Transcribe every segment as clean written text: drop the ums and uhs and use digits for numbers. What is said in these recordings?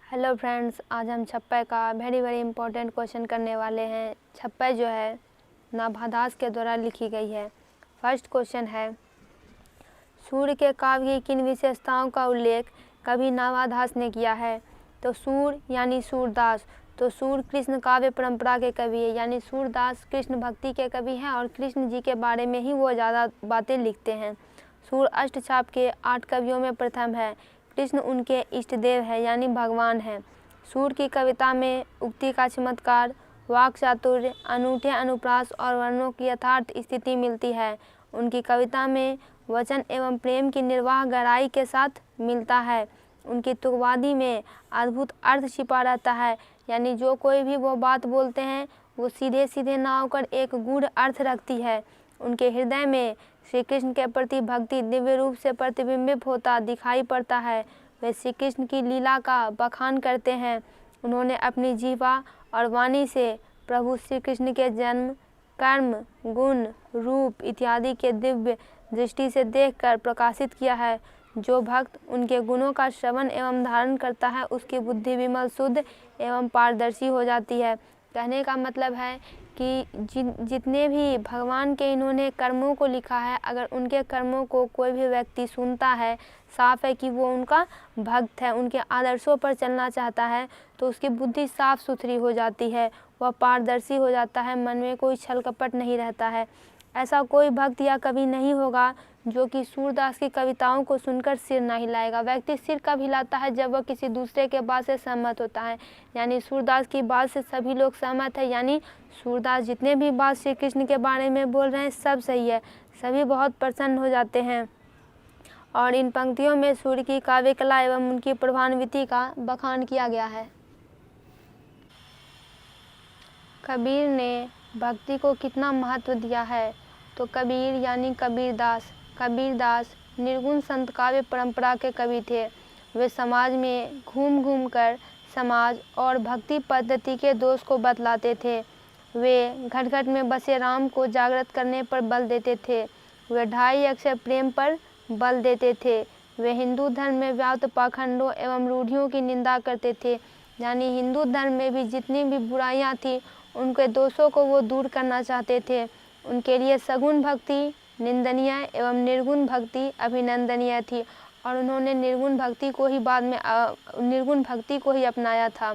Hello friends, आज हम छप्पय का वेरी इंपॉर्टेंट क्वेश्चन करने वाले हैं। छप्पय जो है नाभादास के द्वारा लिखी गई है। फर्स्ट क्वेश्चन है, सूर्य के काव्य की किन विशेषताओं का उल्लेख कवि नाभादास ने किया है? तो सूर्य यानी सूरदास, तो सूर्य कृष्ण काव्य परंपरा के कवि है, यानी सूरदास कृष्ण भक्ति के कवि हैं और कृष्ण जी के बारे में ही वो ज़्यादा बातें लिखते हैं। सूर्य अष्टछाप के 8 कवियों में प्रथम है। कृष्ण उनके इष्ट देव है, यानी भगवान है। सूर्य की कविता में उक्ति का चमत्कार, वाक चातुर्य, अनूठे अनुप्रास और वर्णों की यथार्थ स्थिति मिलती है। उनकी कविता में वचन एवं प्रेम की निर्वाह गहराई के साथ मिलता है। उनकी तुकवादी में अद्भुत अर्थ छिपा रहता है, यानी जो कोई भी वो बात बोलते हैं वो सीधे सीधे ना होकर एक गूढ़ अर्थ रखती है। उनके हृदय में श्री कृष्ण के प्रति भक्ति दिव्य रूप से प्रतिबिंबित होता दिखाई पड़ता है। वे श्री कृष्ण की लीला का बखान करते हैं। उन्होंने अपनी जीवा और वाणी से प्रभु श्री कृष्ण के जन्म, कर्म, गुण, रूप इत्यादि के दिव्य दृष्टि से देखकर प्रकाशित किया है। जो भक्त उनके गुणों का श्रवण एवं धारण करता है उसकी बुद्धि विमल, शुद्ध एवं पारदर्शी हो जाती है। कहने का मतलब है कि जितने भी भगवान के इन्होंने कर्मों को लिखा है, अगर उनके कर्मों को कोई भी व्यक्ति सुनता है, साफ है कि वो उनका भक्त है, उनके आदर्शों पर चलना चाहता है, तो उसकी बुद्धि साफ सुथरी हो जाती है, वह पारदर्शी हो जाता है, मन में कोई छल कपट नहीं रहता है। ऐसा कोई भक्त या कवि नहीं होगा जो कि सूरदास की कविताओं को सुनकर सिर ना हिलाएगा। व्यक्ति सिर कब हिलाता है? जब वह किसी दूसरे के बात से सहमत होता है, यानी सूरदास की बात से सभी लोग सहमत है, यानी सूरदास जितने भी बात श्री कृष्ण के बारे में बोल रहे हैं सब सही है, सभी बहुत प्रसन्न हो जाते हैं। और इन पंक्तियों में सूर्य की काव्य कला एवं उनकी प्रभान्विति का बखान किया गया है। कबीर ने भक्ति को कितना महत्व दिया है? तो कबीर यानी कबीरदास निर्गुण संत काव्य परंपरा के कवि थे। वे समाज में घूम घूम कर समाज और भक्ति पद्धति के दोष को बतलाते थे। वे घट घट में बसे राम को जागृत करने पर बल देते थे। वे 2.5 अक्षर प्रेम पर बल देते थे। वे हिंदू धर्म में व्याप्त पाखंडों एवं रूढ़ियों की निंदा करते थे, यानी हिंदू धर्म में भी जितनी भी बुराइयां थी उनके दोषों को वो दूर करना चाहते थे। उनके लिए सगुण भक्ति निंदनीय एवं निर्गुण भक्ति अभिनंदनीय थी, और उन्होंने निर्गुण भक्ति को ही बाद में निर्गुण भक्ति को ही अपनाया था।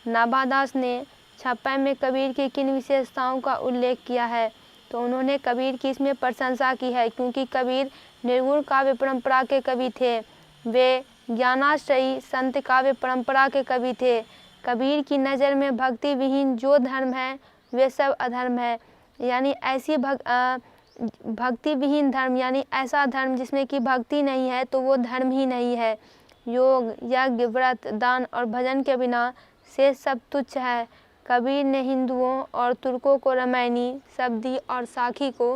नाभादास ने छप्पय में कबीर की किन विशेषताओं का उल्लेख किया है? तो उन्होंने कबीर की इसमें प्रशंसा की है, क्योंकि कबीर निर्गुण काव्य परंपरा के कवि थे। वे ज्ञानाश्रयी संत काव्य परंपरा के कवि थे। कबीर की नज़र में भक्ति विहीन जो धर्म है वे सब अधर्म है, यानी ऐसी भक्ति विहीन धर्म, यानी ऐसा धर्म जिसमें कि भक्ति नहीं है तो वो धर्म ही नहीं है। योग, यज्ञ, व्रत, दान और भजन के बिना शेष सब तुच्छ है। कबीर ने हिंदुओं और तुर्कों को रामायणी, शबदी और साखी को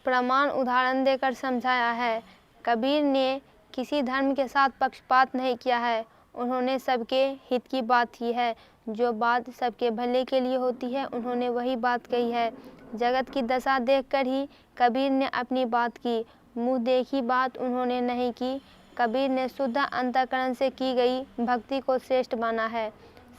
प्रमाण उदाहरण देकर समझाया है। कबीर ने किसी धर्म के साथ पक्षपात नहीं किया है, उन्होंने सबके हित की बात की है। जो बात सबके भले के लिए होती है उन्होंने वही बात कही है। जगत की दशा देखकर ही कबीर ने अपनी बात की, मुँह देखी बात उन्होंने नहीं की। कबीर ने शुद्ध अंतःकरण से की गई भक्ति को श्रेष्ठ माना है।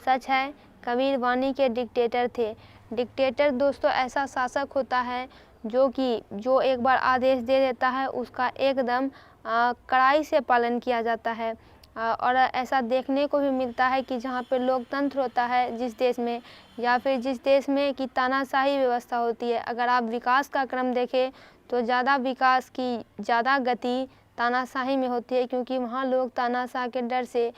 सच है, कबीर वाणी के डिक्टेटर थे। डिक्टेटर दोस्तों ऐसा शासक होता है जो एक बार आदेश दे देता है उसका एकदम कड़ाई से पालन किया जाता है। और ऐसा देखने को भी मिलता है कि जहाँ पर लोकतंत्र होता है जिस देश में, या फिर जिस देश में कि तानाशाही व्यवस्था होती है, अगर आप विकास का क्रम देखें तो ज़्यादा विकास की ज़्यादा गति तानाशाही में होती है, क्योंकि वहाँ लोग तानाशाह के डर से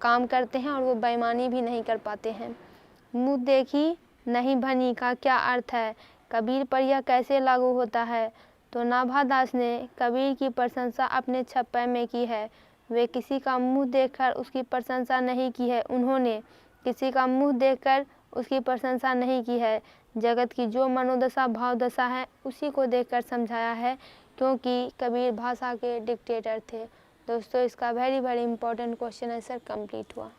काम करते हैं और वो बेईमानी भी नहीं कर पाते हैं। मुँह देखी नहीं भनी का क्या अर्थ है? कबीर पर यह कैसे लागू होता है? तो नाभादास ने कबीर की प्रशंसा अपने छप्पय में की है। वे किसी का मुंह देखकर उसकी प्रशंसा नहीं की है, उन्होंने किसी का मुंह देखकर उसकी प्रशंसा नहीं की है। जगत की जो मनोदशा भावदशा है उसी को देखकर समझाया है, क्योंकि कबीर भाषा के डिक्टेटर थे। दोस्तों इसका very important question answer complete हुआ।